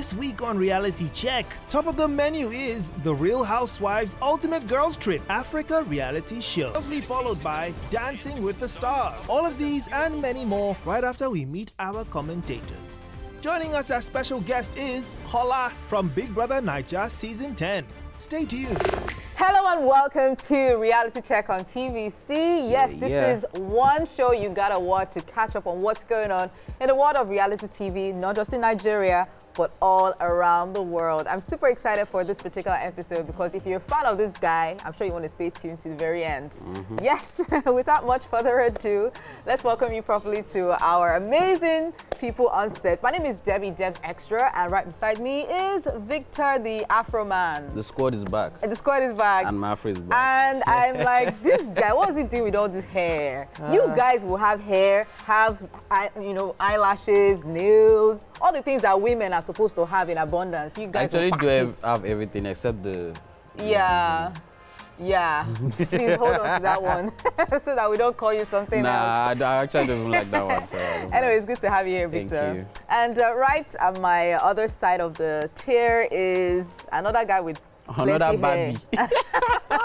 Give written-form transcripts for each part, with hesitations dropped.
This week on Reality Check, top of the menu is The Real Housewives Ultimate Girls Trip Africa reality show, closely followed by Dancing with the Stars. All of these and many more right after we meet our commentators. Joining us as special guest is Kola from Big Brother Naija Season 10. Stay tuned. Hello and welcome to Reality Check on TVC. Yes, this is one show you gotta watch to catch up on what's going on in the world of reality TV, not just in Nigeria, but all around the world. I'm super excited for this particular episode because if you're a fan of this guy, I'm sure you want to stay tuned to the very end. Yes, without much further ado, let's welcome you properly to our amazing people on set. My name is Debbie, Debs Extra, and right beside me is Victor, the Afro man. The squad is back. The squad is back. And my Afro is back. And I'm like, this guy, what is he doing with all this hair? You guys will have hair, have, eyelashes, nails, all the things that women are supposed to have in abundance. You guys actually will have everything except the... Yeah. Please hold on to that one so that we don't call you something else. Nah, I actually don't even like that one. So anyway, it's good to have you here, Victor. Thank you. And right at my other side of the chair is another guy with another plenty hair. baby.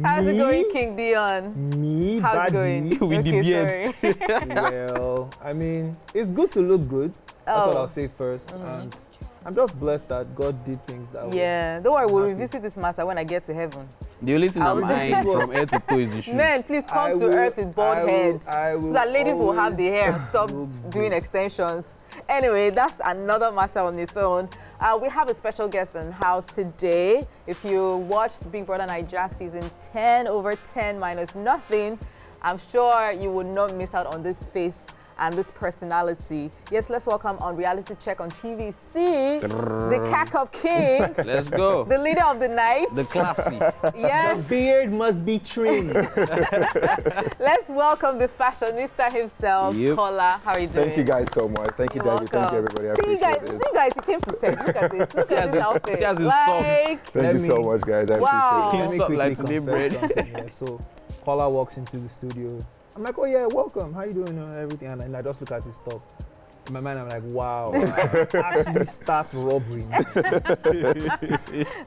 How's it going, King Dion? Me, How's it baddie. going? With the beard. Well, I mean, it's good to look good. That's what I'll say first. And I'm just blessed that God did things that way. Yeah, don't worry, we'll revisit this matter when I get to heaven. The only thing I'm eyeing from head to toe is the shoe. Men, please come to earth with bald heads so that ladies will have the hair and stop doing extensions. Anyway, that's another matter on its own. We have a special guest in the house today. If you watched Big Brother Naija Season 10 over 10 minus nothing, I'm sure you would not miss out on this face and this personality. Yes, let's welcome on Reality Check on TVC, the Cack-Up King. Let's go. The leader of the night. The classy. Yes. The beard must be trimmed. Let's welcome the fashionista himself, Kola. How are you doing? Thank you guys so much. Thank you, Debbie. Thank you, everybody. I appreciate it. You guys, you came prepared. Look at this. Look at this outfit. She has a soft. Thank you so much, guys. I appreciate Let me Soft quickly like today confess bread. something here. So, Paula walks into the studio. I'm like, oh yeah, welcome. How you doing and everything? And I just look at his top. In my mind, I'm like, wow. Actually starts robbery.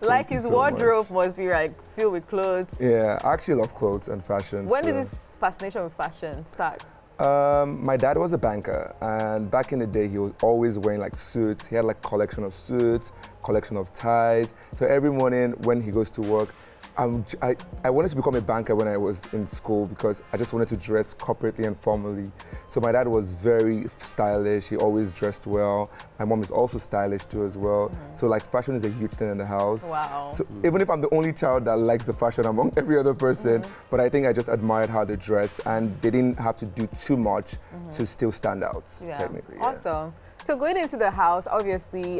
Like his so wardrobe must be like filled with clothes. Yeah, I actually love clothes and fashion. When did this fascination with fashion start? My dad was a banker, and back in the day, he was always wearing like suits. He had like collection of suits, collection of ties. So every morning when he goes to work, I wanted to become a banker when I was in school because I just wanted to dress corporately and formally. So my dad was very stylish. He always dressed well. My mom is also stylish too as well. So like fashion is a huge thing in the house. Wow. So even if I'm the only child that likes the fashion among every other person, but I think I just admired how they dress and they didn't have to do too much to still stand out, technically. Yeah. Awesome. So going into the house, obviously,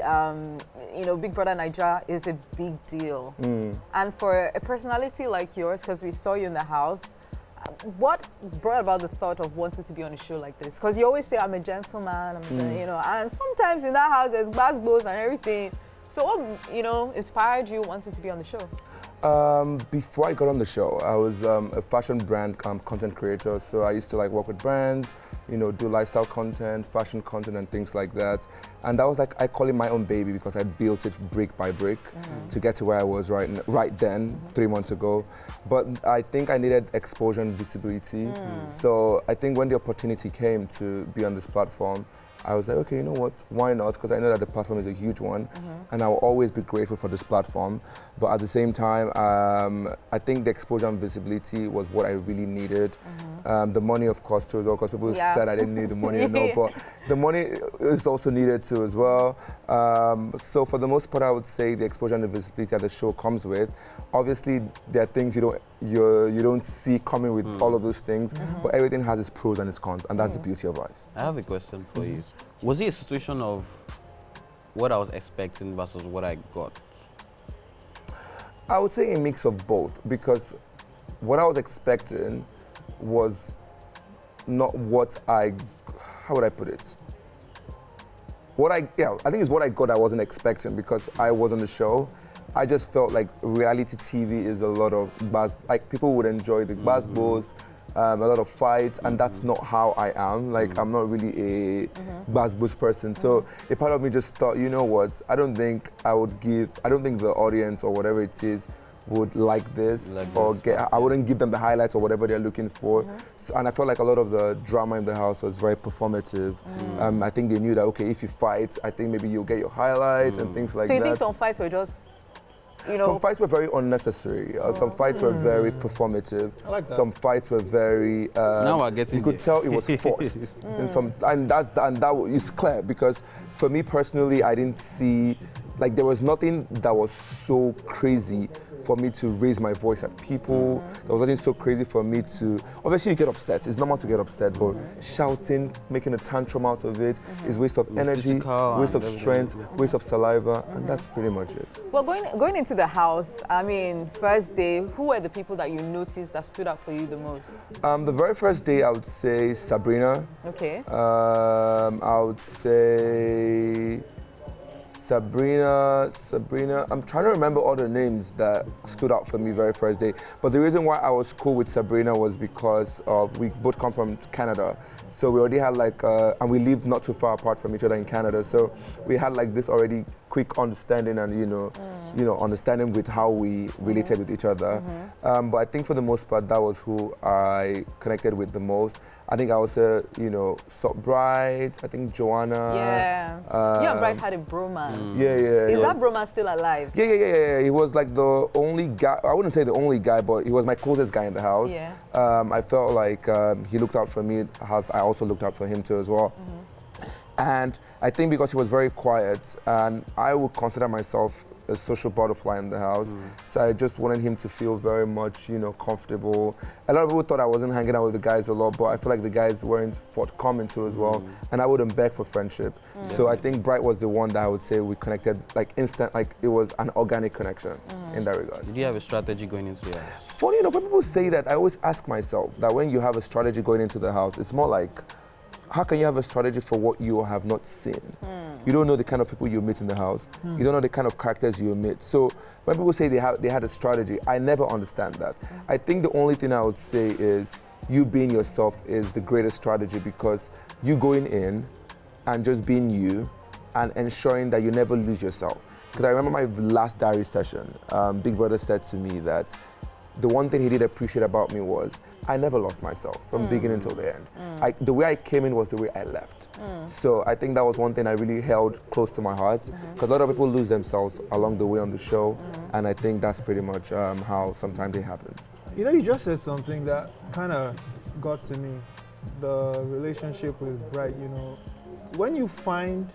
Big Brother Naija is a big deal. And for a personality like yours, because we saw you in the house, what brought about the thought of wanting to be on a show like this? Because you always say, I'm a gentleman, and sometimes in that house there's basketballs and everything. So what, inspired you wanting to be on the show? Before I got on the show, I was a fashion brand content creator. So I used to work with brands, do lifestyle content, fashion content and things like that. And that was I call it my own baby because I built it brick by brick to get to where I was right then, 3 months ago. But I think I needed exposure and visibility. So I think when the opportunity came to be on this platform, I was like, okay, you know what, why not? Because I know that the platform is a huge one and I will always be grateful for this platform. But at the same time, I think the exposure and visibility was what I really needed. The money, of course, too, because people said I didn't need the money, but the money is also needed too as well. So for the most part, I would say the exposure and the visibility that the show comes with. Obviously, there are things you don't see coming with all of those things, but everything has its pros and its cons, and that's the beauty of life. I have a question for you. Was it a situation of what I was expecting versus what I got? I would say a mix of both, because what I was expecting was not what how would I put it? I think it's what I got I wasn't expecting because I was on the show. I just felt like reality TV is a lot of people would enjoy the basketballs, a lot of fights, and that's not how I am. Like, I'm not really a buzz person. So a part of me just thought, you know what, I don't think the audience or whatever it is would like this, I wouldn't give them the highlights or whatever they're looking for. So, and I felt like a lot of the drama in the house was very performative. I think they knew that, okay, if you fight, I think maybe you'll get your highlights and things like that. So you think some fights were just, you know... Some fights were very unnecessary. Some fights were very performative. I like that. Some fights were very... now we're getting you could tell it was forced. And that is clear, because for me personally, I didn't see... Like, there was nothing that was so crazy for me to raise my voice at people. There was nothing so crazy for me to... Obviously, you get upset. It's normal to get upset, but shouting, making a tantrum out of it is waste of energy, waste of strength, waste of saliva, and that's pretty much it. Well, going into the house, I mean, first day, who were the people that you noticed that stood out for you the most? The very first day, I would say Sabrina. Okay. I would say... Sabrina, I'm trying to remember all the names that stood out for me very first day. But the reason why I was cool with Sabrina was because we both come from Canada. So we already had and we lived not too far apart from each other in Canada. So we had like this already quick understanding and, understanding with how we related with each other. But I think for the most part, that was who I connected with the most. I think I was Bright, I think Joanna. Yeah. You and Bright had a bromance. Is that bromance still alive? Yeah. He was like the only guy, I wouldn't say the only guy, but he was my closest guy in the house. Yeah. I felt like he looked out for me, as I also looked out for him too as well. And I think because he was very quiet, and I would consider myself a social butterfly in the house. So I just wanted him to feel very much, comfortable. A lot of people thought I wasn't hanging out with the guys a lot, but I feel like the guys weren't forthcoming too as well. And I wouldn't beg for friendship. So I think Bright was the one that I would say we connected like instant, like it was an organic connection in that regard. Did you have a strategy going into the house? Funny enough, when people say that, I always ask myself that when you have a strategy going into the house, it's more like, how can you have a strategy for what you have not seen? You don't know the kind of people you meet in the house. You don't know the kind of characters you meet. So when people say they had a strategy, I never understand that. I think the only thing I would say is you being yourself is the greatest strategy, because you going in and just being you and ensuring that you never lose yourself. Because I remember my last diary session, Big Brother said to me that the one thing he did appreciate about me was I never lost myself from beginning till the end. The way I came in was the way I left. So I think that was one thing I really held close to my heart, because a lot of people lose themselves along the way on the show, and I think that's pretty much how sometimes it happens. You just said something that kind of got to me, the relationship with Bright. When you find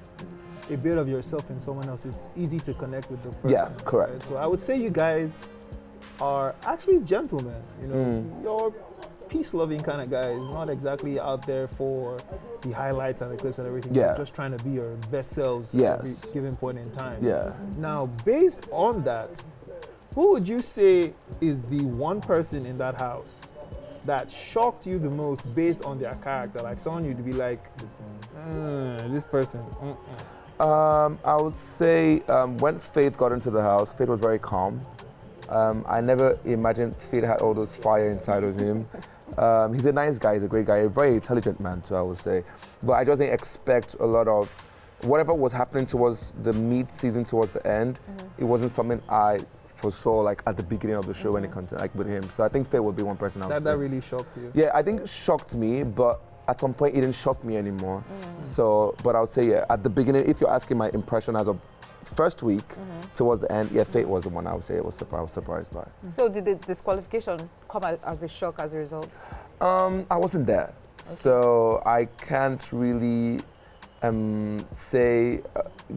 a bit of yourself in someone else, it's easy to connect with the person. Yeah, correct. Right? So I would say you guys are actually gentlemen. You're peace-loving kind of guys, not exactly out there for the highlights and the clips and everything. Yeah. You're just trying to be your best selves Yes. at every given point in time. Yeah. Now, based on that, who would you say is the one person in that house that shocked you the most based on their character? Like someone you'd be like, this person. I would say when Faith got into the house, Faith was very calm. I never imagined Faith had all those fire inside of him. He's a nice guy, he's a great guy, a very intelligent man too, I would say. But I just didn't expect a lot of, whatever was happening towards the mid-season, towards the end, it wasn't something I foresaw like at the beginning of the show when it comes to like with him. So I think Faith would be one person I would say. That really shocked you? Yeah, I think it shocked me, but at some point it didn't shock me anymore. So, but I would say, yeah, at the beginning, if you're asking my impression as of first week towards the end, yeah, Faith was the one I would say I was surprised by. So did the disqualification come as a shock as a result? I wasn't there, so I can't really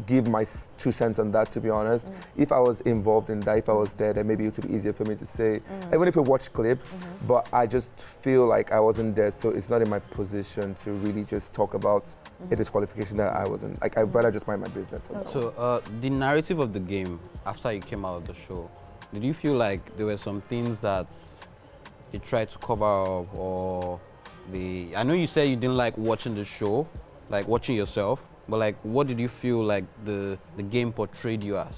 give my 2 cents on that, to be honest. If I was involved in that, if I was there, then maybe it would be easier for me to say, even if I watch clips, but I just feel like I wasn't there, so it's not in my position to really just talk about a disqualification that I wasn't. Like, I'd rather just mind my business. So the narrative of the game, after you came out of the show, did you feel like there were some things that they tried to cover up, or I know you said you didn't like watching the show, like watching yourself, but like what did you feel like the game portrayed you as?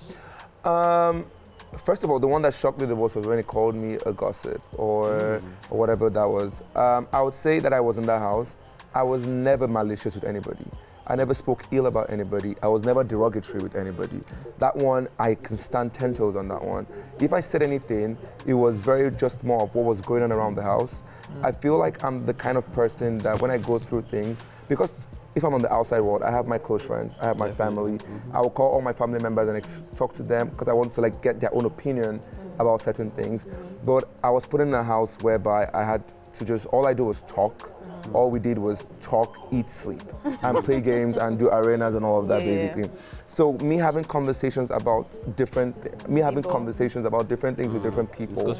First of all, the one that shocked me the most was when he called me a gossip or whatever that was. I would say that I was in that house. I was never malicious with anybody. I never spoke ill about anybody. I was never derogatory with anybody. That one, I can stand 10 toes on that one. If I said anything, it was very just more of what was going on around the house. I feel like I'm the kind of person that when I go through things, because if I'm on the outside world, I have my close friends, I have my family. I will call all my family members and talk to them because I want to like get their own opinion about certain things. But I was put in a house whereby I had to just, all I do was talk. All we did was talk, eat, sleep, and play games and do arenas and all of that basically. So me having conversations about different things with different people.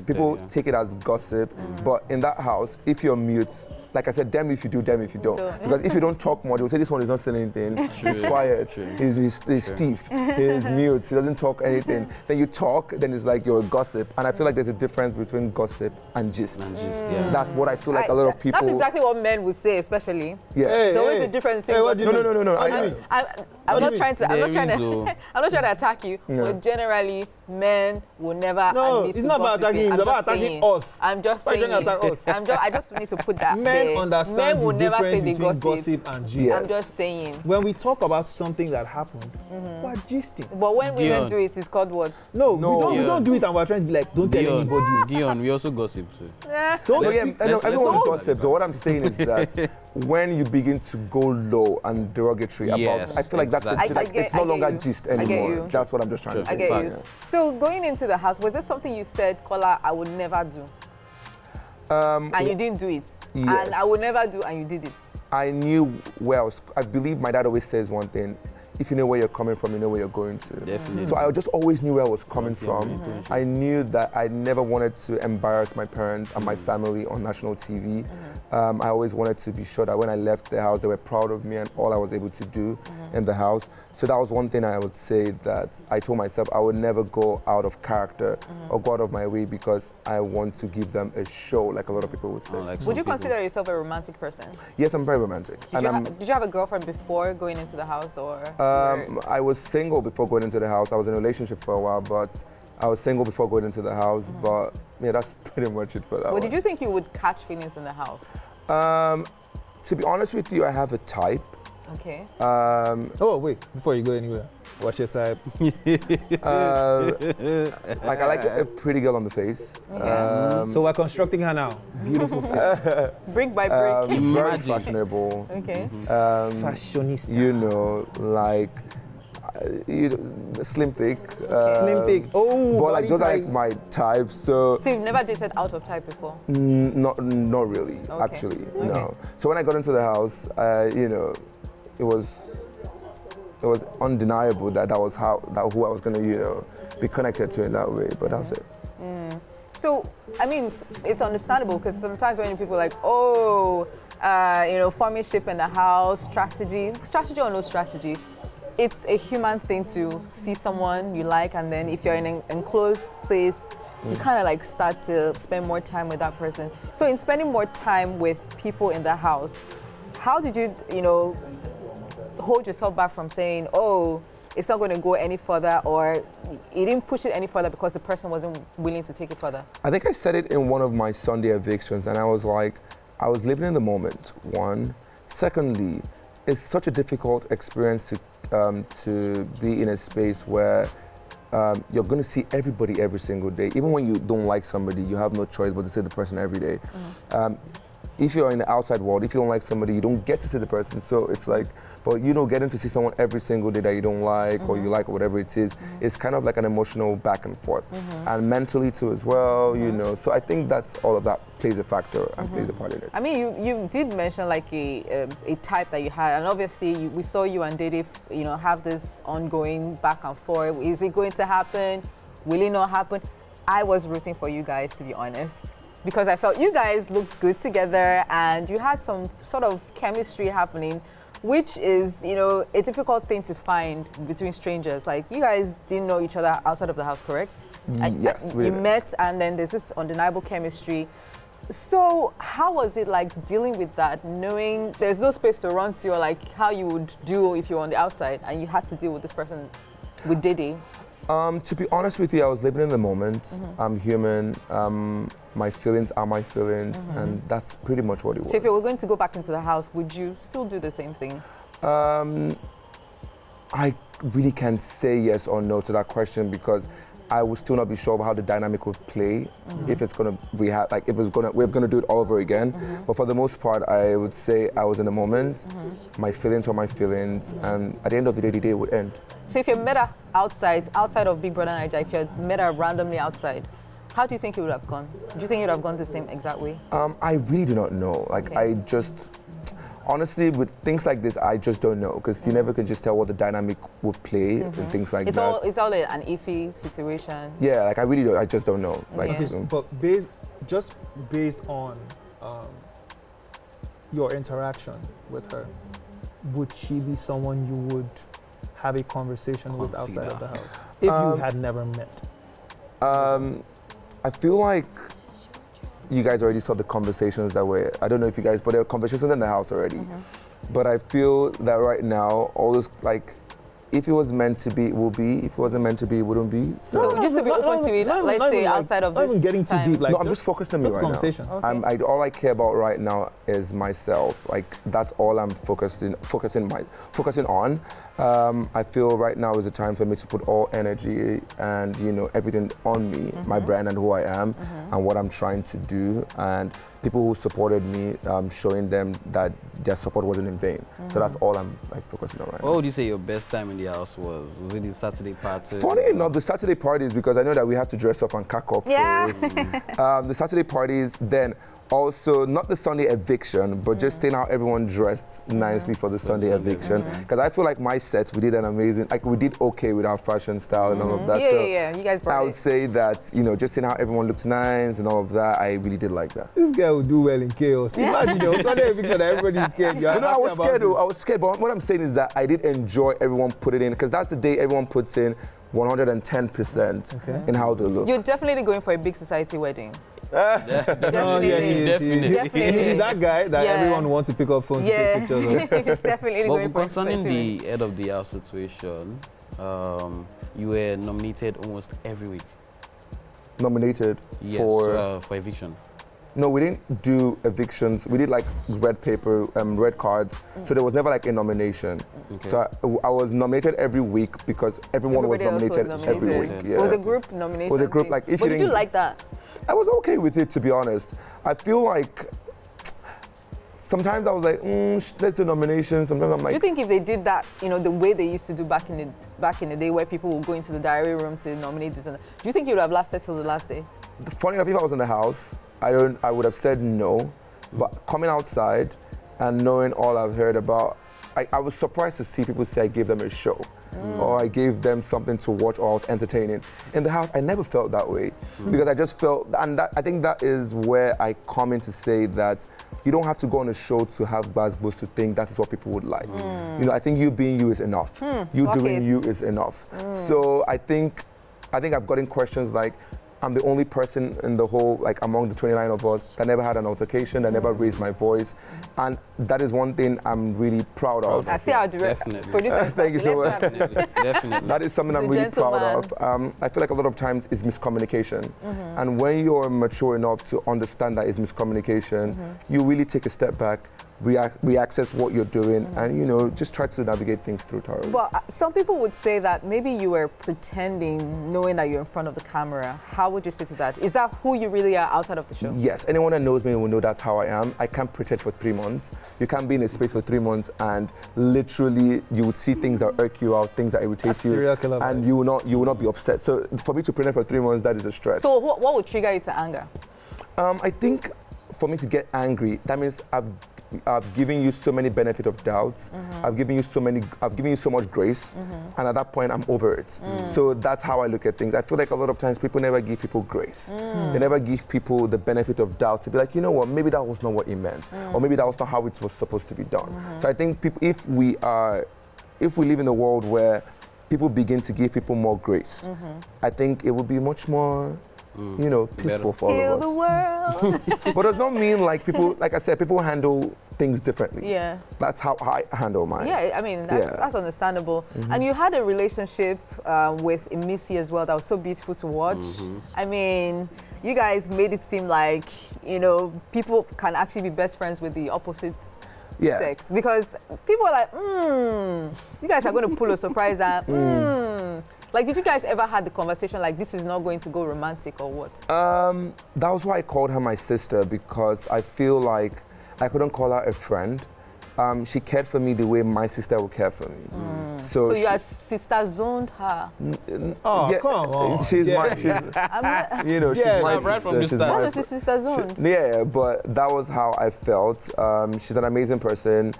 People take it as gossip, but in that house, if you're mute, like I said, damn if you do, damn if you don't. Because if you don't talk much, they'll say this one is not saying anything. He's quiet. He's stiff. He's mute. He doesn't talk anything. Then you talk, then it's like you're a gossip. And I feel like there's a difference between gossip and gist. That's what I feel like a lot of people. That's exactly what men would say, especially. Yeah. There's always a difference between. No. I'm not trying to attack you, but generally men will never admit it's to not about gossiping. attacking you, it's about attacking us. I'm just Why saying. you trying to attack us? I just need to put that Men there. understand Men will the never say difference they between gossip and gist. I'm just saying. When we talk about something that happened, we're gisting. But when women do it, it's called what? No, we don't do it and we're trying to be like, don't tell anybody. Dion, we also gossip too. Everyone gossips. So what I'm saying is that when you begin to go low and derogatory about, I feel like that's it's no longer gist anymore. That's what I'm just trying to say. I get you. So going into the house, was there something you said, Kola, I would never do? And you didn't do it. Yes. And I would never do, and you did it. I knew where I believe my dad always says one thing. If you know where you're coming from, you know where you're going to. Definitely. So I just always knew where I was coming from. I knew that I never wanted to embarrass my parents and my family on national TV. I always wanted to be sure that when I left the house, they were proud of me and all I was able to do in the house. So that was one thing I would say that I told myself I would never go out of character or go out of my way because I want to give them a show, like a lot of people would say. Would you consider yourself a romantic person? Yes, I'm very romantic. Did you have a girlfriend before going into the house, or? I was single before going into the house. I was in a relationship for a while, but I was single before going into the house. But yeah, that's pretty much it for that. Well, did you think you would catch feelings in the house? To be honest with you, I have a type. Okay. Oh wait, before you go anywhere, what's your type? Like I like a pretty girl on the face. Okay. So we're constructing her now. Beautiful face. Brick by brick. Very fashionable. Okay. Fashionista. You know, like slim thick. Slim thick. Oh, but like those are like my types. So you've never dated out of type before? Not really. Okay. Actually, no. So when I got into the house, you know, it was undeniable that was who I was gonna, you know, be connected to in that way. But that was it. So, I mean, it's understandable because sometimes when people are like, you know, forming ship in the house, strategy or no strategy, it's a human thing to see someone you like, and then if you're in an enclosed place, you kind of like start to spend more time with that person. So in spending more time with people in the house, how did you, you know, hold yourself back from saying, oh, it's not going to go any further, or you didn't push it any further because the person wasn't willing to take it further? I think I said it in one of my Sunday evictions, and I was like, I was living in the moment, one. Secondly, it's such a difficult experience to be in a space where you're going to see everybody every single day. Even when you don't like somebody, you have no choice but to see the person every day. If you're in the outside world, if you don't like somebody, you don't get to see the person. So it's like, but you know, getting to see someone every single day that you don't like or you like or whatever it is, it's kind of like an emotional back and forth. And mentally too as well, you know. So I think that's all of that plays a factor and plays a part in it. I mean, you did mention like a type that you had, and obviously we saw you and Dede, you know, have this ongoing back and forth. Is it going to happen? Will it not happen? I was rooting for you guys, to be honest, because I felt you guys looked good together and you had some sort of chemistry happening, which is, you know, a difficult thing to find between strangers. Like, you guys didn't know each other outside of the house, correct? Yes. You met, and then there's this undeniable chemistry. So how was it like dealing with that, knowing there's no space to run to, or like how you would do if you were on the outside and you had to deal with this person, with Dede? To be honest with you, I was living in the moment. I'm human. My feelings are my feelings, and that's pretty much what it was. So if you were going to go back into the house, would you still do the same thing? I really can't say yes or no to that question because I would still not be sure of how the dynamic would play if it's gonna we're gonna do it all over again. But for the most part, I would say I was in the moment. My feelings were my feelings, and at the end of the day would end. So if you met her outside of Big Brother Naija, if you had met her randomly outside, how do you think it would have gone? Do you think it would have gone the same exact way? I really do not know. Like honestly, with things like this, I just don't know because you never can just tell what the dynamic would play and things like that. It's all an iffy situation. Yeah, like I just don't know. Like, But based on your interaction with her, would she be someone you would have a conversation with outside of the house if you had never met? I feel like you guys already saw the conversations that were, I don't know if you guys, but there were conversations in the house already. But I feel that right now, all this, like, if it was meant to be, it will be. If it wasn't meant to be, it wouldn't be. So just to be open to it, let's say outside of this not even getting too deep. Like, no, I'm just focused on me right conversation. now. Okay. All I care about right now is myself. Like, that's all I'm focusing on. I feel right now is the time for me to put all energy and, you know, everything on me, my brand and who I am and what I'm trying to do. And people who supported me, showing them that their support wasn't in vain. So that's all I'm like focusing on right now. What would you say your best time in the house was? Was it the Saturday party? Funny enough, the Saturday parties, because I know that we have to dress up and cack up. Yeah. So the Saturday parties, then also not the Sunday eviction, but just seeing how everyone dressed nicely for the Sunday eviction. Because I feel like my sets, we did an amazing, like we did okay with our fashion style and all of that. Yeah, you guys brought I would say that, you know, just seeing how everyone looked nice and all of that, I really did like that. This guy will do well in chaos. Imagine there was Sunday eviction that everybody's scared. You know, I was scared though. I was scared, but what I'm saying is that I did enjoy everyone put it in, because that's the day everyone puts in 110% in how they look. You're definitely going for a big society wedding. Definitely. That guy that everyone wants to pick up phones to take pictures of. He's definitely going for a concerning society the head of the house situation, you were nominated almost every week. Nominated for eviction. No, we didn't do evictions. We did like red paper, red cards. So there was never like a nomination. Okay. So I was nominated every week because everyone was nominated every week. Yeah. It was a group nomination. It was a group, like, if but you did you like that? I was okay with it, to be honest. I feel like sometimes I was like, let's do nominations. Sometimes I'm like, do you think if they did that, you know, the way they used to do back in the day, where people would go into the diary room to nominate this, do you think you would have lasted till the last day? Funny enough, if I was in the house, I would have said no. But coming outside and knowing all I've heard about, I was surprised to see people say I gave them a show. Or I gave them something to watch, or I was entertaining. In the house, I never felt that way. Because I just felt, and I think that is where I come in to say that you don't have to go on a show to have buzz to think that is what people would like. You know, I think you being you is enough. You doing you is enough. So I think I've gotten questions like, I'm the only person in the whole, like among the 29 of us, that never had an altercation, that never raised my voice. And that is one thing I'm really proud of. I see our producer. Thank you so much. Definitely. That is something I'm really proud of. I feel like a lot of times it's miscommunication. And when you're mature enough to understand that it's miscommunication, you really take a step back, reaccess what you're doing, and, you know, just try to navigate things through thoroughly. Well, some people would say that maybe you were pretending, knowing that you're in front of the camera. How would you say to that? Is that who you really are outside of the show? Yes, anyone that knows me will know that's how I am. I can't pretend for 3 months. You can't be in a space for 3 months and literally you would see things that irk you out, things that irritate you, and you will not be upset. So for me to pretend for 3 months, that is a stretch. So what would trigger you to anger? I think for me to get angry, that means I've given you so many benefit of doubts. I've given you so much grace, and at that point I'm over it. So that's how I look at things. I feel like a lot of times people never give people grace. They never give people the benefit of doubt to be like, you know what, maybe that was not what he meant, or maybe that was not how it was supposed to be done. So I think people, if we live in a world where people begin to give people more grace, I think it would be much more you know, peaceful for all Heal of the us. world. But it does not mean like people, like I said, people handle things differently. Yeah. That's how I handle mine. Yeah, I mean, that's understandable. And you had a relationship with Emissi as well that was so beautiful to watch. I mean, you guys made it seem like, you know, people can actually be best friends with the opposite sex. Because people are like, you guys are going to pull a surprise and, Like, did you guys ever had the conversation like, this is not going to go romantic or what? That was why I called her my sister, because I feel like I couldn't call her a friend. She cared for me the way my sister would care for me. So you are sister zoned her. Oh, yeah, come on. She's my, she's, you know, she's my right from sister. the start. What is sister zoned? Yeah, but that was how I felt. She's an amazing person,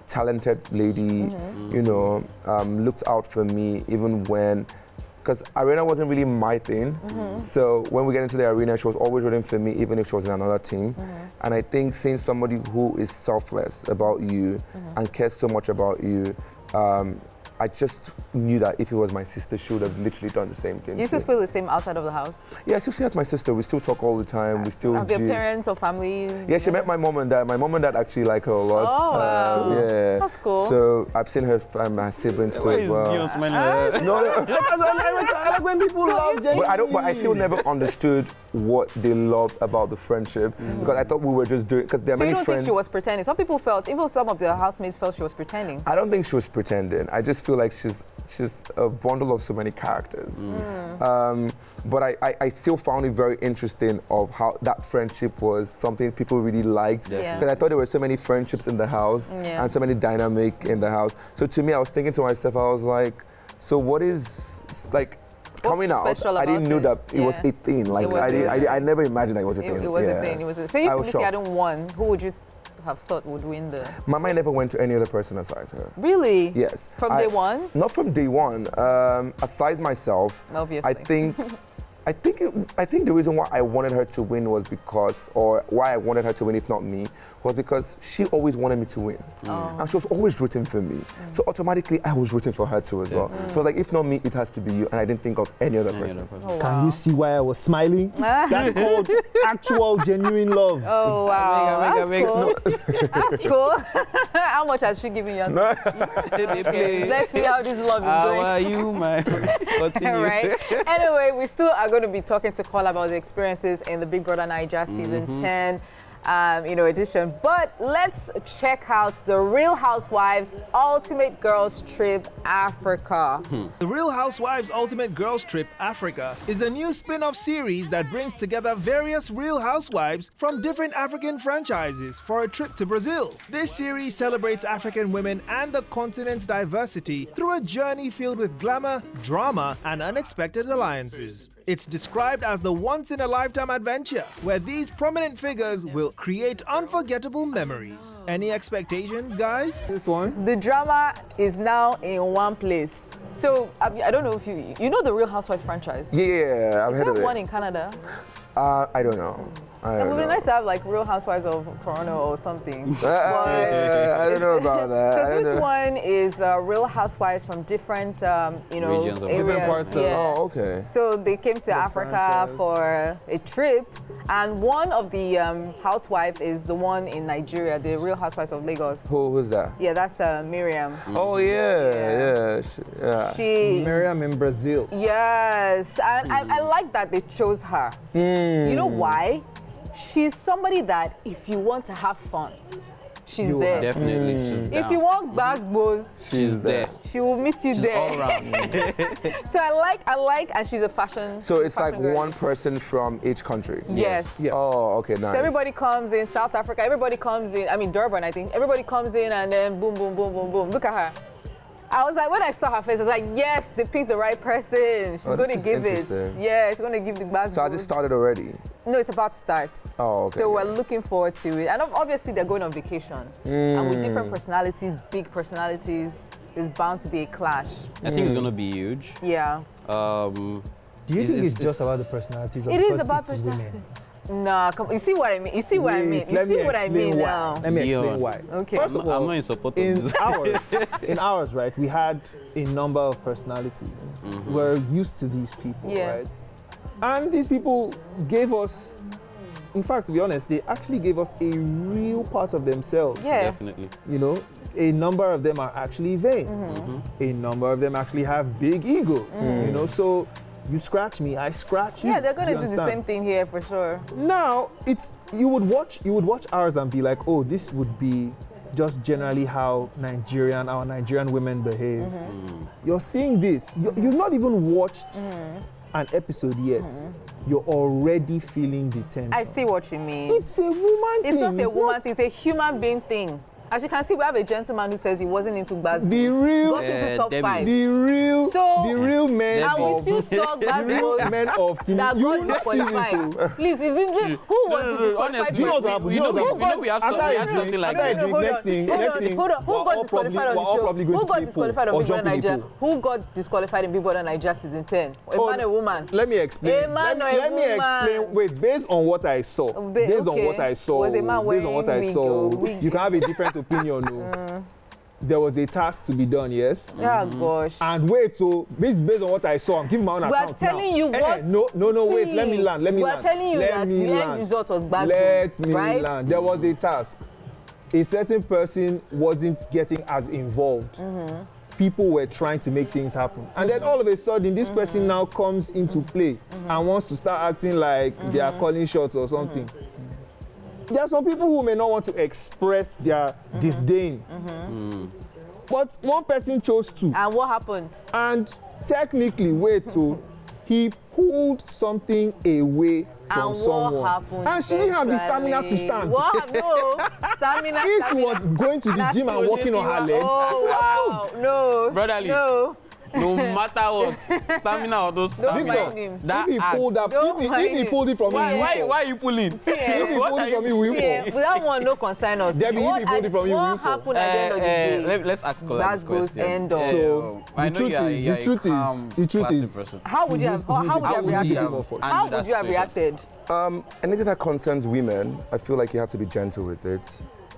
talented lady, you know, looked out for me even when, because arena wasn't really my thing. So when we get into the arena, she was always rooting for me, even if she was in another team. And I think seeing somebody who is selfless about you and cares so much about you, I just knew that if it was my sister, she would have literally done the same thing. Do you still feel the same outside of the house? Yeah, I still see her as my sister. We still talk all the time. We still Have your gist. parents or family? Yeah, she met my mom and dad. My mom and dad actually like her a lot. Oh, wow. Yeah. That's cool. So I've seen her siblings too as well. No, I like when people love Jenny. but I still never understood what they loved about the friendship because I thought we were just doing, because there are So you many don't friends. think she was pretending? Some people felt, even some of the housemates felt she was pretending. I don't think she was pretending. I just feel like she's a bundle of so many characters. But I still found it very interesting of how that friendship was something people really liked. Yeah. Because I thought there were so many friendships in the house and so many dynamic in the house. So to me, I was thinking to myself, I was like, so what is, like, coming out, I didn't know that it was a thing. Like, I never imagined that it was a thing. It was a thing. It was a thing. So if Emissi hadn't won, who would you have thought would win the... My mind never went to any other person aside her. Really? Yes. From day one? Not from day one. Aside myself, Obviously. I think the reason why I wanted her to win was because, or why I wanted her to win, if not me, was because she always wanted me to win. And she was always rooting for me. So automatically, I was rooting for her too as well. So like, if not me, it has to be you. And I didn't think of any other person. Oh, wow. Can you see why I was smiling? That's called actual, genuine love. Oh, wow. That's cool. That's cool. How much has she given you? Okay, let's see how this love is going. How are you, my? Continue. Right. Anyway, we still are going to be talking to Kola about the experiences in the Big Brother Naija season 10. Edition. But let's check out the Real Housewives Ultimate Girls Trip Africa. The Real Housewives Ultimate Girls Trip Africa is a new spin-off series that brings together various real housewives from different African franchises for a trip to Brazil. This series celebrates African women and the continent's diversity through a journey filled with glamour, drama, and unexpected alliances. It's described as the once-in-a-lifetime adventure, where these prominent figures will create unforgettable memories. Any expectations, guys? This one? The drama is now in one place. So, I don't know if you know the Real Housewives franchise? Yeah, I've heard of Is there it. one in Canada? I don't know. It would be nice to have like Real Housewives of Toronto or something. I don't know about that. So this one is Real Housewives from different, Regions of areas. different parts of- Oh, okay. So they came to Africa franchise. for a trip, and one of the housewives is the one in Nigeria, the Real Housewives of Lagos. Who's that? Yeah, that's Miriam. Oh, yeah. She. Miriam in Brazil. Yes, and I like that they chose her. You know why? She's somebody that if you want to have fun, she's there. Definitely, she's down. If you want basketballs, she's there. she will meet you there. All around. So I like, and she's a fashion. So it's like fashion girl. one person from each country? Yes. Yeah. Oh, okay, nice. So everybody comes in, South Africa, everybody comes in, I mean Durban, I think. Everybody comes in and then boom, boom, boom, boom, boom. Look at her. I was like, when I saw her face, I was like, yes, they picked the right person. She's going to this is give it. interesting. Yeah, she's going to give the basketball. So has it started already? No, it's about to start. Oh, okay. So we're looking forward to it. And obviously they're going on vacation. And with different personalities, big personalities, there's bound to be a clash. I think it's going to be huge. Yeah. Do you think it's just about the personalities? Or It is because about it's personality. women? Nah, come, you see what I mean? You see what I mean? You Let me see what I explain mean why. now? Let me explain Dion. why. Okay. First of I'm all, not in support of in this. ours, right, we had a number of personalities. We're used to these people, Yeah. right? And these people gave us, in fact, to be honest, they actually gave us a real part of themselves. Yeah. Definitely. You know, a number of them are actually vain. A number of them actually have big egos. You know, so you scratch me, I scratch you. Yeah, they're going to You do the understand? same thing here for sure. Now, you would watch ours and be like, oh, this would be just generally how our Nigerian women behave. You're seeing this. You've not even watched an episode yet. You're already feeling the tension. I see what you mean. It's a woman thing. It's not a woman thing, it's a human being thing. As you can see, we have a gentleman who says he wasn't into Gbazgbos. The real, got into top Debbie. 5. the real men And we of still saw Gbazgbos men of that you will got not see this. disqualified. Please, isn't it? Who was the disqualified? Honestly, Do you know what happened? we know we have After something I drink, something like after I that. drink, next thing, Hold on. Who we're got all probably- disqualified on we're all the probably show? going Who to got play disqualified pool on or Big Brother jump in the Naija? pool. Who got disqualified in Big Brother Naija season 10? A Oh, man or a woman? Let me explain. A man or a Let me woman? explain. Wait, based on what I saw. Based on what I saw. Was a man Based on what I wearing saw. wig? You can have a different opinion. No. There was a task to be done, yes. Oh gosh. And wait, so this is based on what I saw. I'm giving my own We account are telling now. you what. No, wait. Let me land. We are telling you that the end result was Gbazgbos. Let me right? land. There was a task. A certain person wasn't getting as involved. People were trying to make things happen. And then all of a sudden, this person now comes into play and wants to start acting like they are calling shots or something. There are some people who may not want to express their disdain. But one person chose to. And what happened? And technically, he pulled something away from And someone. what happened? And she didn't have the stamina to eventually? stand. What happened? No. Stamina. If she was going to the That's gym and true. working on her legs, Oh, wow. No. Brotherly. No. No matter what, stamina or those Don't stamina. mind him. That if he act. pulled up, Don't if mind he him. pulled it from me, Why are you pulling? See, if he What pulled are it from me, you- we See, will fall. that one no concern us. Debbie, if he pulled it from you, what we fall. happened at the end of the day? Let's ask Kola this Gbazgbos question. end of. So, I the know truth you are is- you are the a truth is- calm, the truth classy is- person. How would you have? How would you have How would you reacted? have How How handled would you have that situation? reacted? Anything that concerns women, I feel like you have to be gentle with it.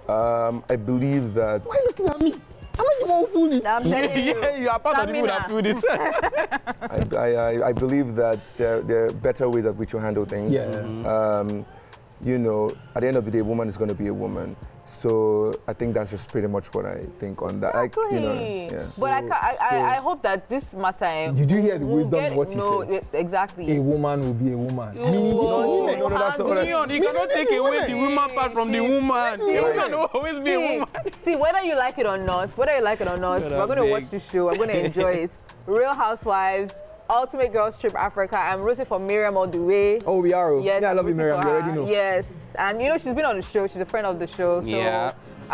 I believe that. Why are you looking at me? Am I the one who pulled it? I'm telling you. Yeah, you are part of the people that feel this. I believe that there are better ways at which you handle things. Yeah. You know, at the end of the day, a woman is going to be a woman. So I think that's just pretty much what I think on that. Exactly. Yeah. But I hope that this matter. Did you hear the will wisdom get- of what he no, said? exactly. A woman will be a woman. You Meaning this is will women. No, that's not what I- Leon, you We cannot need take this away woman. the woman part from the woman. The woman will always be a woman. See, whether you like it or not, we're going to watch the show. We're going to enjoy it. Real Housewives, Ultimate Girls Trip Africa. I'm rooting for Miriam all the way. Oh, we are. Yes, yeah, I I'm love you, rooting Miriam. for You her. already know. Yes, and you know she's been on the show. She's a friend of the show. So Yeah.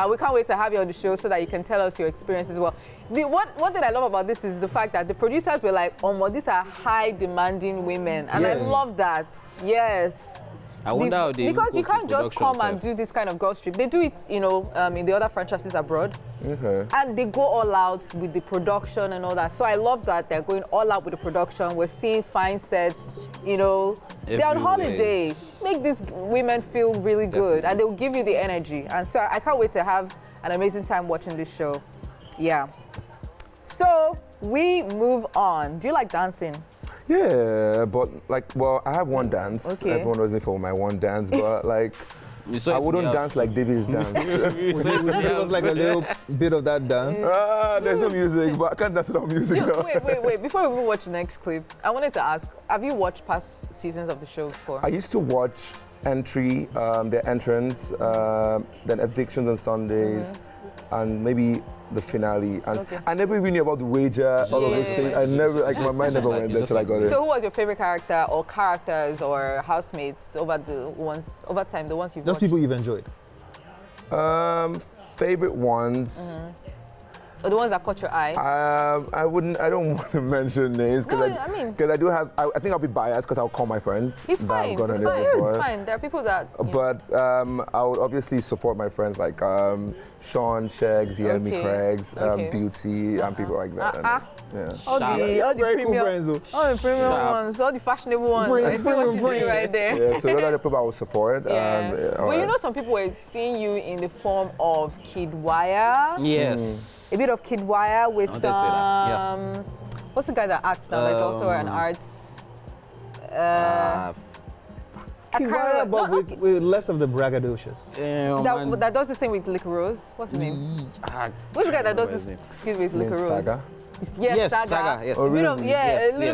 we can't wait to have you on the show so that you can tell us your experience as well. What did I love about this is the fact that the producers were like, oh, these are high demanding women, and I Yeah. love that. Yes. I wonder how they because go you to can't just production come and first. do this kind of girls trip. They do it, in the other franchises abroad. Okay. And they go all out with the production and all that. So I love that they're going all out with the production. We're seeing fine sets, they're on Everywhere. holiday. Make these women feel really good and they'll give you the energy. And so I can't wait to have an amazing time watching this show. Yeah. So we move on. Do you like dancing? Yeah, but I have one dance. Okay. Everyone knows me for my one dance, but You saw I it wouldn't in the dance like David's dance. Would you give us like a little bit of that dance? There's no music, but I can't dance without music. though. Wait. Before we even watch the next clip, I wanted to ask, have you watched past seasons of the show before? I used to watch entry, their entrance, then evictions on Sundays, and maybe the finale. And Okay. I never even knew about the wager, all of those Yeah. things. I never, my mind never went there till I got it. So who was your favorite character or characters or housemates over time, the ones you've Just watched? people you've enjoyed. Favorite ones. Or the ones that caught your eye? I don't want to mention names No, because I mean- I do have. I think I'll be biased because I'll call my friends. It's that fine. I've gone It's on it fine. before. It's fine. There are people that. But I would obviously support my friends like Sean, Shags, Yemi, Okay. Craigs, Okay. Beauty, and people like that. Uh-uh. Yeah. all the Very cool premium, friends, though. all the premium Sharp. ones, all the fashionable ones. I see what Premium you're doing friends. right there. Yeah, so those are the people I would support. Yeah. all But you right. know, some people were seeing you in the form of Kid Wire. Yes. A bit of Kid Wire with I wanted to say that, some. What's the guy that acts now? That's also an arts. Kiwaya, but with less of the braggadocious. That does the same with Lick Rose. What's his name? Who's the guy that does this? Excuse me, with Lick Rose. Saga? Yes, Saga. Yes. A little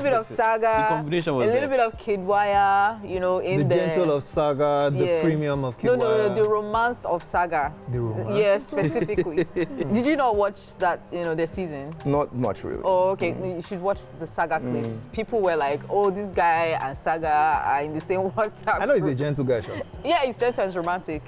bit of Saga. The combination was a little bit of Kidwaya, in the gentle of Saga, the premium of Kidwaya. No, the romance of Saga. The romance? Yes, specifically. Did you not watch that, their season? Not much, really. Oh, okay. You should watch the Saga clips. People were like, oh, this guy and Saga are in the same WhatsApp. I know he's a gentle guy, sure. Yeah, he's gentle and romantic.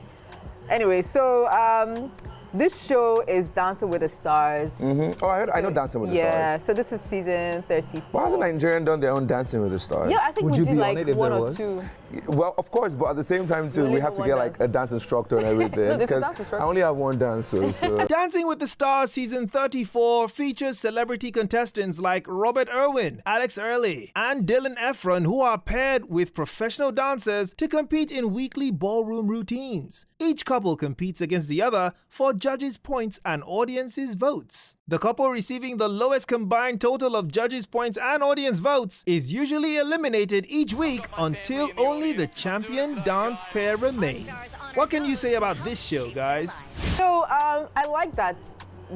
Anyway, so this show is Dancing with the Stars. Oh, I know Dancing with the Stars. Yeah, so this is season 34. Why hasn't Nigerian done their own Dancing with the Stars? Yeah, I think Would we you did be on like it if one there or was? two. Well, of course, but at the same time too, only we have do to one get like dance. a dance instructor and everything. No, there's a 'cause dance instructor. I only have one dancer, so. Dancing with the Stars season 34 features celebrity contestants like Robert Irwin, Alex Early, and Dylan Efron, who are paired with professional dancers to compete in weekly ballroom routines. Each couple competes against the other for judges' points and audience's votes. The couple receiving the lowest combined total of judges' points and audience votes is usually eliminated each week until only the champion dance pair remains. What can you say about this show, guys? So I like that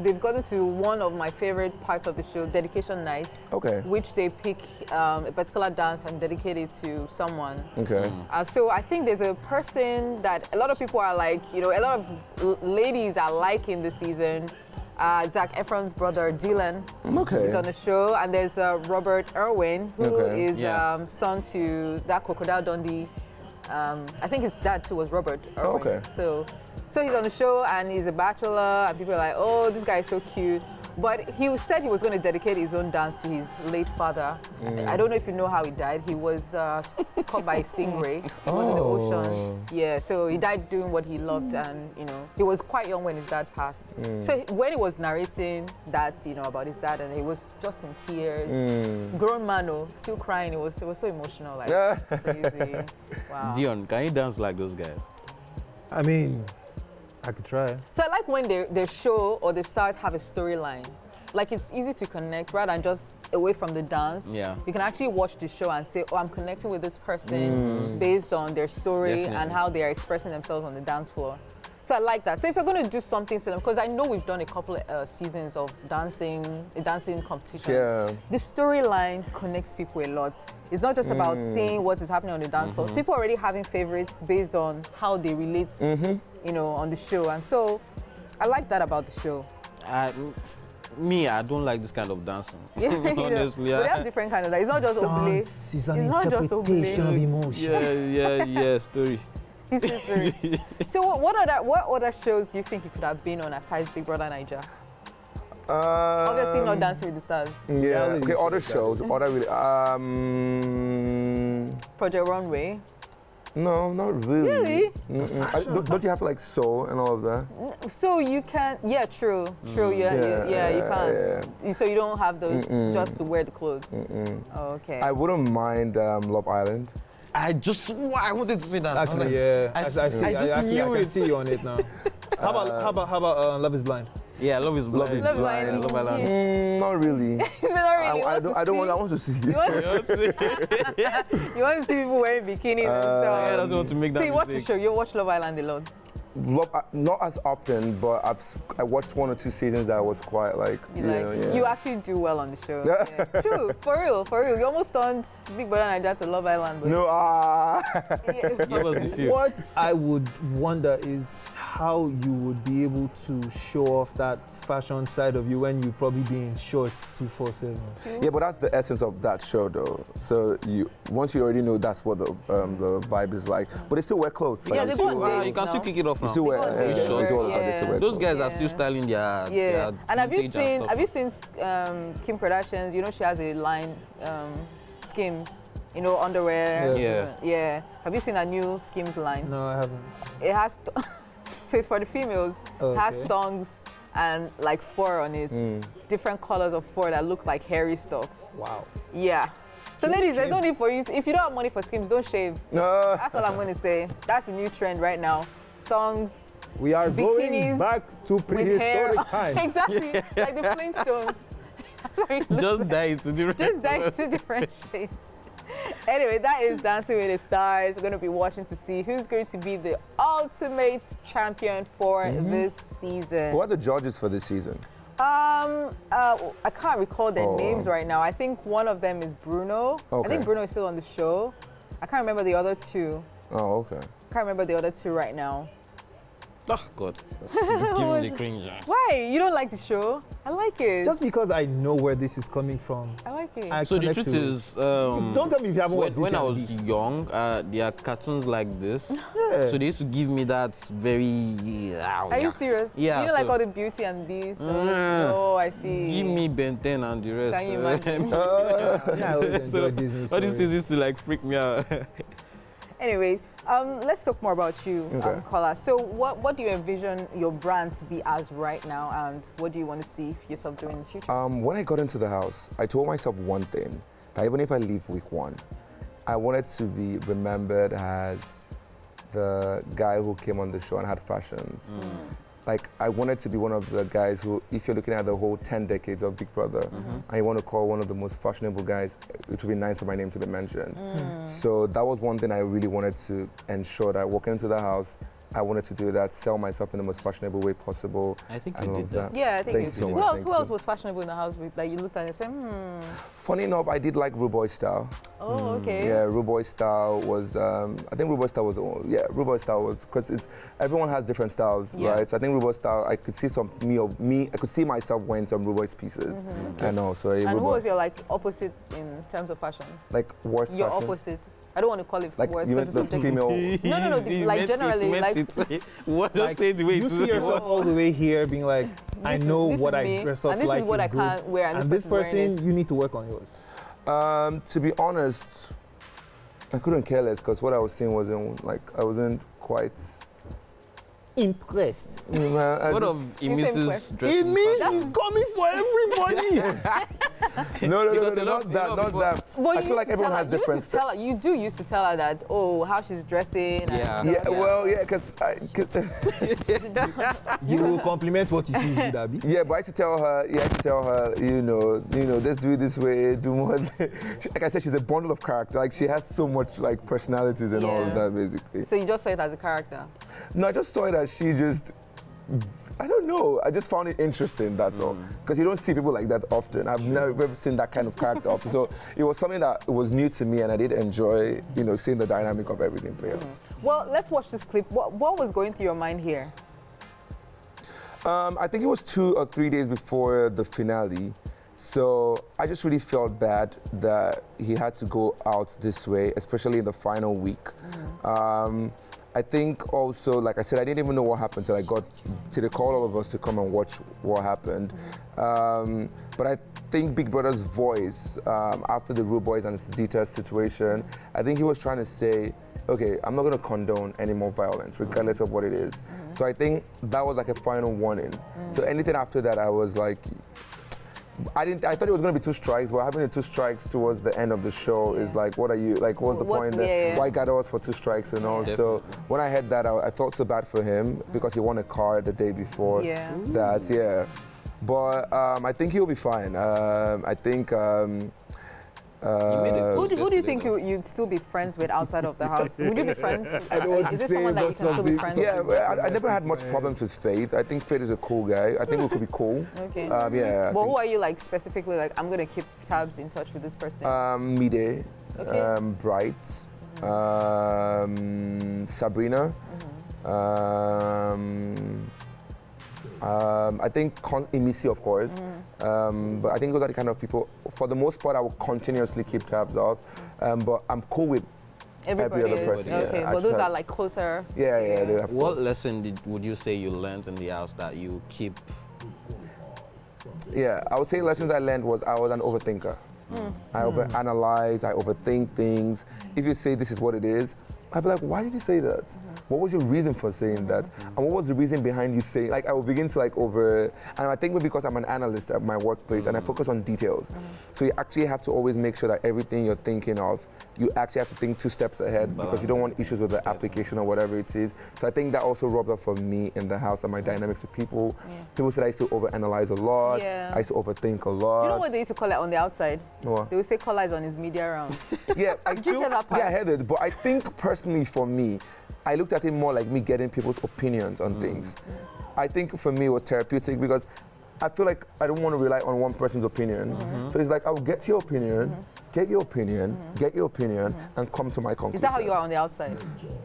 they've gotten to one of my favorite parts of the show, dedication night. Okay. Which they pick a particular dance and dedicate it to someone. Okay. So I think there's a person that a lot of people are like, a lot of ladies are liking this season. Zac Efron's brother Dylan is on the show, and there's Robert Irwin, who is son to that Crocodile Dundee. I think his dad too was Robert Irwin. Okay. So he's on the show and he's a bachelor, and people are like, oh, this guy is so cute. But he said he was going to dedicate his own dance to his late father. I don't know if you know how he died. He was caught by a stingray. He was in the ocean. Yeah, so he died doing what he loved, and he was quite young when his dad passed. So when he was narrating that, about his dad, and he was just in tears, grown man, still crying. It was so emotional, like crazy. Wow. Dion, can you dance like those guys? I mean, I could try. So I like when their show or the stars have a storyline. Like, it's easy to connect rather than just away from the dance. Yeah. You can actually watch the show and say, oh, I'm connecting with this person based on their story and how they are expressing themselves on the dance floor. So I like that. So if you're going to do something similar, because I know we've done a couple of seasons of a dancing competition. Yeah. The storyline connects people a lot. It's not just about seeing what is happening on the dance floor. People are already having favorites based on how they relate, on the show. And so I like that about the show. I don't like this kind of dancing. Yeah, honestly. But they have different kinds of that. It's not just oblate. Dance is an It's not just interpretation of oblate. emotion. Yeah, story. So what other shows do you think you could have been on aside Big Brother Naija? Obviously not Dancing with the Stars. Yeah. Okay. Other shows. Other really. Project Runway. No, not really. Really? Don't you have to like sew and all of that? So you can, true. You can. So you don't have those just to wear the clothes. Oh, okay. I wouldn't mind Love Island. I wanted to say that. Actually, yeah. I can see you on it now. How about Love is Blind? Yeah, Love is Blind. Love Island. Love Island. Not really. I want to see. You want to see people wearing bikinis and stuff. I don't want to make that So you watch the mistake. show. You watch Love Island a lot. Not as often, but I watched 1 or 2 seasons that was quite like, You actually do well on the show. Yeah. True, for real. You almost turned Big Brother Naija to Love Island. But No, Give us the feel. What I would wonder is how you would be able to show off that fashion side of you when you probably be in shorts 247. Yeah, but that's the essence of that show, though. So once you already know that's what the vibe is like, but they still wear clothes. Yeah, they go on dates You can still now. kick it off You now. still wear, They they do all of that, they still wear Those clothes. guys are still styling their And have you vintage seen Kim Kardashian's? She has a line, Skims. Underwear. Yeah. Have you seen a new Skims line? No, I haven't. It has. So it's for the females. It has Okay. thongs and like fur on it. Different colors of fur that look like hairy stuff. Wow. Yeah. So ladies, there's no need for you. If you don't have money for Skims, don't shave. No. That's all I'm going to say. That's the new trend right now. Thongs We are Bikinis going back to with hair. prehistoric times. Exactly. Like the Flintstones. That's how it looks Just like. dye it to different Just dye it to different shades. Anyway, that is Dancing with the Stars. We're going to be watching to see who's going to be the ultimate champion for this season. Who are the judges for this season? I can't recall their names right now. I think one of them is Bruno. Okay. I think Bruno is still on the show. I can't remember the other two. Oh, okay. I can't remember the other two right now. Oh, God. Give me the cringe. Why? You don't like the show? I like it. Just because I know where this is coming from. I like it. I So the connect truth to it. is, Don't tell me if you haven't watched when I was Beauty and the Beast. young, there are cartoons like this. Yeah. So they used to give me that very. Are you serious? Yeah. You don't like so all the Beauty and Beast? Oh, I see. Give me Ben 10 and the rest. Can you imagine? Yeah, I always enjoy So, Disney all stories. these things used to like freak me out. Anyway, let's talk more about you, Okay. Kola. So what do you envision your brand to be as right now, and what do you want to see yourself doing in the future? When I got into the house, I told myself one thing, that even if I leave week 1, I wanted to be remembered as the guy who came on the show and had fashions. Like, I wanted to be one of the guys who, if you're looking at the whole 10 decades of Big Brother, and you want to call one of the most fashionable guys, it would be nice for my name to be mentioned. So that was one thing I really wanted to ensure, that walking into the house, I wanted to do that, sell myself in the most fashionable way possible. I think and you all did of that. Yeah, I think Thank you so who much. else? Thank Who you. else was fashionable in the house? Like you looked at it and said, Funny enough, I did like Ruboy style. Oh, okay. Yeah, Ruboy style was, I think Ruboy style was, Ruboy style was, because everyone has different styles, Yeah. right? So I think Ruboy style, I could see some I could see myself wearing some Ruboy's pieces. And also, And who Ruboy, was your like opposite in terms of fashion? like worst Your fashion. opposite. I don't want to call it Like worse you because meant it's the subjective. female. No, like generally, like What Like, just say the way you it see is. yourself all the way here being like, I know this what is I me, dress up and this like is what I good. can't wear, and this this person's wearing person, it. you need to work on yours. To be honest, I couldn't care less, because what I was seeing wasn't, like, I wasn't quite... Impressed. What of impressed? Emissis dressing? It means fashion? it's coming for everybody. No, Because a lot not of that, people- not that. Well, I you feel like used to everyone tell has her- different You used to tell her, you do used to tell her that, oh, how she's dressing. and- Yeah. Yeah, well, yeah, because You will compliment what you see is good, Abby. yeah, but I used to tell her, you know, let's do it this way, do more. Like I said, she's a bundle of character. Like, she has so much, like, personalities and all of Yeah. that, basically. So you just saw it as a character. No, I just saw it as she just, I don't know, I just found it interesting, that's all. Because you don't see people like that often. I've never seen that kind of character often. So it was something that was new to me, and I did enjoy, seeing the dynamic of everything play out. Well, let's watch this clip. What was going through your mind here? I think it was 2 or 3 days before the finale. So I just really felt bad that he had to go out this way, especially in the final week. I think also, like I said, I didn't even know what happened till they called all of us to come and watch what happened. But I think Big Brother's voice, after the Rude Boys and Zita's situation, I think he was trying to say, okay, I'm not going to condone any more violence, regardless of what it is. So I think that was like a final warning. So anything after that, I was like, I thought it was going to be 2 strikes, but having the 2 strikes towards the end of the show is like, what are you, like, what's the point there? yeah. Why got us for 2 strikes and all? So when I heard that, I felt so bad for him because he won a car the day before. Yeah. That, yeah. But I think he'll be fine. I think... Who do you think you'd still be friends with outside of the house? Would you be friends? I don't want Is to this say someone that you but can still be something- friends Yeah, with? well, I never had much problems with Faith. I think Faith is a cool guy. I think we could be cool. Okay. Yeah. But who are you like specifically like, I'm going to keep tabs in touch with this person? Mide, Okay. Bright, Sabrina. I think Emissi, of course. But I think those are the kind of people, for the most part, I will continuously keep tabs of. But I'm cool with Everybody every other is. person. Okay, Yeah. I but just those have- are like closer. Yeah, to yeah, you. they have What lesson would you say you learned in the house that you keep? Yeah, I would say lessons I learned was I was an overthinker. I overanalyze, I overthink things. If you say this is what it is, I'd be like, why did you say that? What was your reason for saying that? And what was the reason behind you saying, like I will begin to like and I think maybe because I'm an analyst at my workplace and I focus on details. So you actually have to always make sure that everything you're thinking of, you actually have to think 2 steps ahead because you don't want issues with the application or whatever it is. So I think that also rubbed off for me in the house and my dynamics with people. People said I used to overanalyze a lot. I used to overthink a lot. You know what they used to call it on the outside? What? They would say Kola is on his media rounds. Yeah, I Did you hear that part? Yeah, I heard it. But I think personally for me, I looked at it more like me getting people's opinions on things. I think for me it was therapeutic because I feel like I don't want to rely on one person's opinion. So it's like I'll get your opinion, get your opinion, get your opinion, and come to my conclusion. Is that how you are on the outside?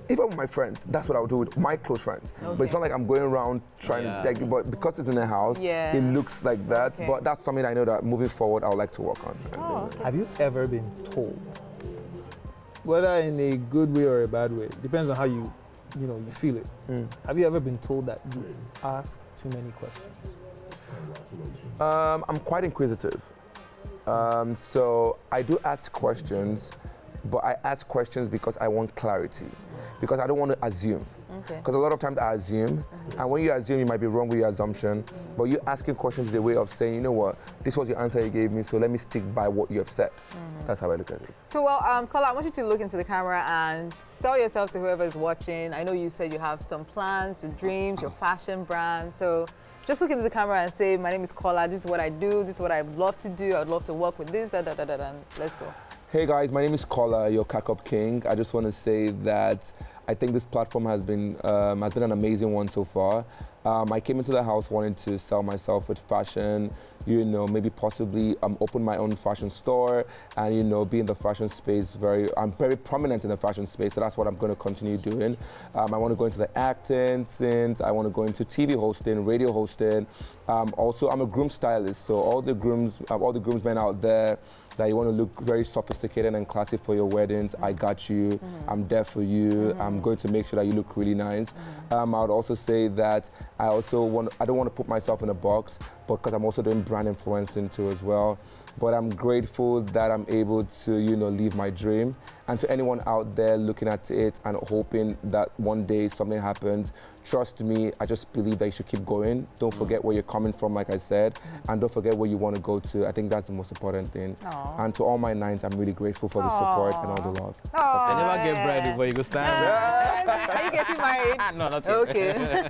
Even with my friends, that's what I would do with my close friends. But it's not like I'm going around trying to say, but because it's in the house, it looks like that. But that's something I know that moving forward, I would like to work on. Have you ever been told, whether in a good way or a bad way, depends on how you feel it. Have you ever been told that you ask too many questions? I'm quite inquisitive. So I do ask questions, but I ask questions because I want clarity, because I don't want to assume. Because a lot of times I assume, and when you assume, you might be wrong with your assumption, but you asking questions is a way of saying, you know what, this was your answer you gave me, so let me stick by what you have said. That's how I look at it. So, well, Kola, I want you to look into the camera and sell yourself to whoever is watching. I know you said you have some plans, your dreams, your fashion brand. So just look into the camera and say, my name is Kola, this is what I do, this is what I would love to do, I'd love to work with this, and let's go. Hey guys, my name is Kola, your Kakop King. I just want to say that I think this platform has been an amazing one so far. I came into the house wanting to sell myself with fashion, maybe possibly open my own fashion store and, be in the fashion space. I'm very prominent in the fashion space, so that's what I'm going to continue doing. I want to go into the acting scenes, I want to go into TV hosting, radio hosting. Also, I'm a groom stylist, so all the groomsmen out there that you want to look very sophisticated and classy for your weddings, I got you. I'm there for you. I'm going to make sure that you look really nice. I would also say that I don't want to put myself in a box, because I'm also doing brand influencing too as well. But I'm grateful that I'm able to, live my dream. And to anyone out there looking at it and hoping that one day something happens, trust me, I just believe that you should keep going. Don't forget where you're coming from, like I said, and don't forget where you want to go to. I think that's the most important thing. And to all my nines, I'm really grateful for the support and all the love. I never get bride before you go stand. Are you getting married? No, not yet. Okay.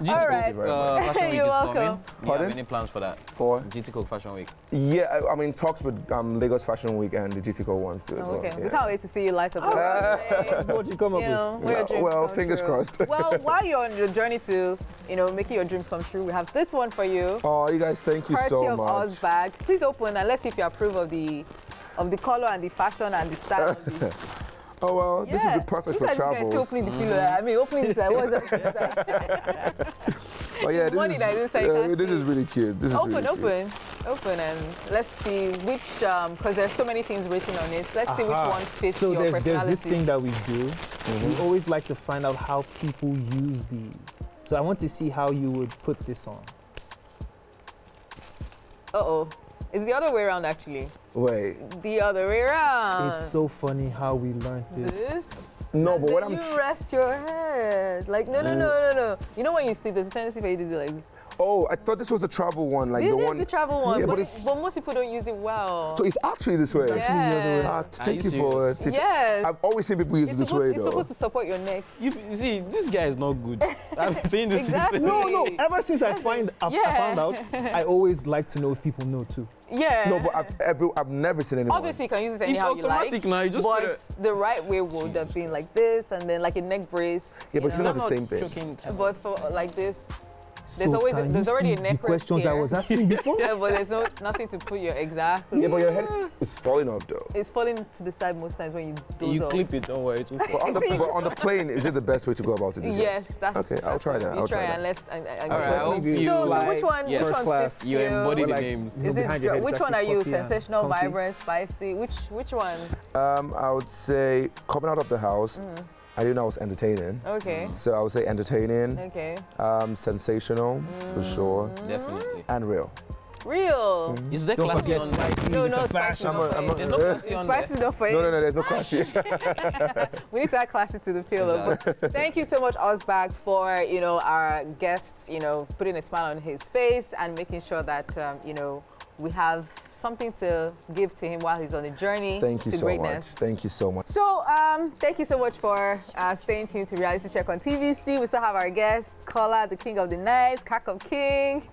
All right. Fashion Week You're is welcome. coming. Do you Pardon? have any plans for that? For? GTCO Fashion Week. Yeah, I'm in talks with Lagos Fashion Week and the GTCO ones too as well. Okay, Yeah. we can't wait to see you light up the runway. That's what you come up with. Where your dreams Well, come fingers true. crossed. Well, while you're on your journey to, making your dreams come true, we have this one for you. Oh, you guys, thank you Courtesy so of much. Oz bag. Please open and let's see if you approve of the color and the fashion and the style of the. Oh well, this would be perfect for This guy's travels. still opening the pillow. I mean, opening this. What is that? Oh yeah, Money that is like this is really cute. This is Open, really cute. open, and let's see which. Because there's so many things written on it. Let's see which one fits So your there's personality. this thing that we do. We always like to find out how people use these. So I want to see how you would put this on. It's the other way around, actually. Wait. The other way around. It's so funny how we learned this. This. No, but Then what I'm. you rest your head. Like, no. You know when you sleep, there's a tendency for you to do like this. Oh, I thought this was the travel one, like This the is one. the travel one, Yeah, but but most people don't use it well. So it's actually this way. Yeah. Thank you for teaching. Yes. I've always seen people use it this way It's though. supposed to support your neck. You see, this guy is not good. I'm saying this. Exactly. No. Ever since I found out, I always like to know if people know too. Yeah. No, but I've never seen anyone. Obviously, you can use it It's anyhow you like. automatic now. You just put But it. the right way would have been like this, and then like a neck brace. Yeah, but it's you know. not the same thing. Choking. But for like this, So always can there's you already a see neck the brace questions here. I was asking before? Yeah, but there's nothing to put your exactly. Yeah, but your head is falling off though. It's falling to the side most times when you doze You off. clip it, don't worry. It will fall. But on the plane, is it the best way to go about it? Is it? Yes, that's Okay, I'll that's try what that, You I'll try try that. unless All right, I hope you So fly which one? yeah, Which first one class. fits You embody you? the like- names. You know, Is behind it, your head, which it's one are actually you? puffy and Sensational, comfy. vibrant, spicy? Which one? I would say coming out of the house, I didn't know I was entertaining. Okay. So I would say entertaining, Okay. sensational for sure, Definitely. and real. Real. Is there Don't classy forget on spicy No, with no, the spicy fashion. not for you. There's no classy on there. Spicy is not for you. No, there's no classy. We need to add classy to the pillow. But thank you so much, Ozbag, for our guests, putting a smile on his face and making sure that we have something to give to him while he's on a journey Thank you to so greatness. much. Thank you so much. So, thank you so much for staying tuned to Reality Check on TVC. We still have our guest, Kola, the king of the night, Kakam King.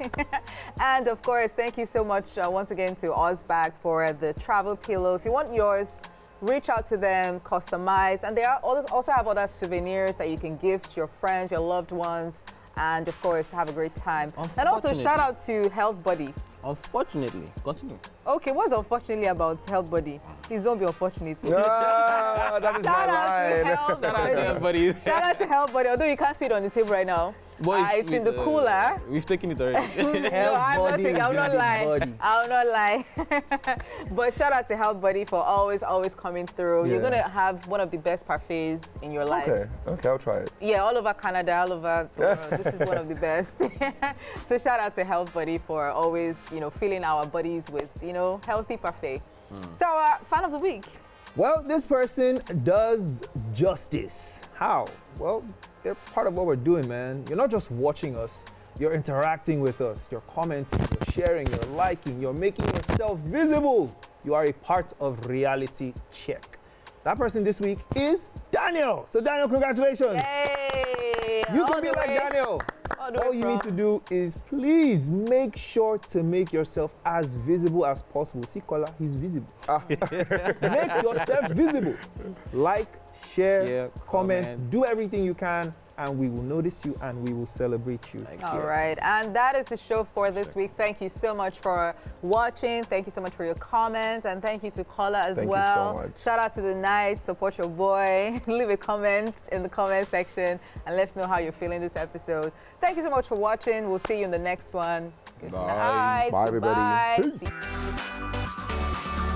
And of course, thank you so much once again to Ozbag for the travel pillow. If you want yours, reach out to them, customize. And they also have other souvenirs that you can gift your friends, your loved ones, and of course, have a great time. And also, shout out to Health Buddy. Unfortunately, continue. Okay, what's unfortunately about Health Buddy? Please don't be unfortunate. Ah, that is Shout my out to line. Health Buddy. Buddy. Shout out to Health Buddy, although you can't see it on the table right now. It's in the cooler. We've taken it already. No, I'm not taking. I'll not lie. I'll not lie. But shout out to Health Buddy for always coming through. Yeah. You're gonna have one of the best parfaits in your life. Okay, I'll try it. Yeah, all over Canada, all over the world. This is one of the best. So shout out to Health Buddy for always, filling our bodies with, healthy parfait. So, fan of the week. Well, this person does justice. How? Well, they're part of what we're doing, man. You're not just watching us, you're interacting with us, you're commenting, you're sharing, you're liking, you're making yourself visible. You are a part of Reality Check. That person this week is Daniel. So Daniel, congratulations. Hey! You can be like Daniel. All you need to do is please make sure to make yourself as visible as possible. See, Kola, he's visible. Make yourself visible. Like, share, comment, do everything you can, and we will notice you and we will celebrate you. All right, and that is the show for this week. Thank you so much for watching. Thank you so much for your comments, and thank you to Kola as Thank well. you so much. Shout out to the night. Support your boy. Leave a comment in the comment section and let us know how you're feeling this episode. Thank you so much for watching. We'll see you in the next one. Good Bye. night. Bye, everybody. Goodbye. Peace.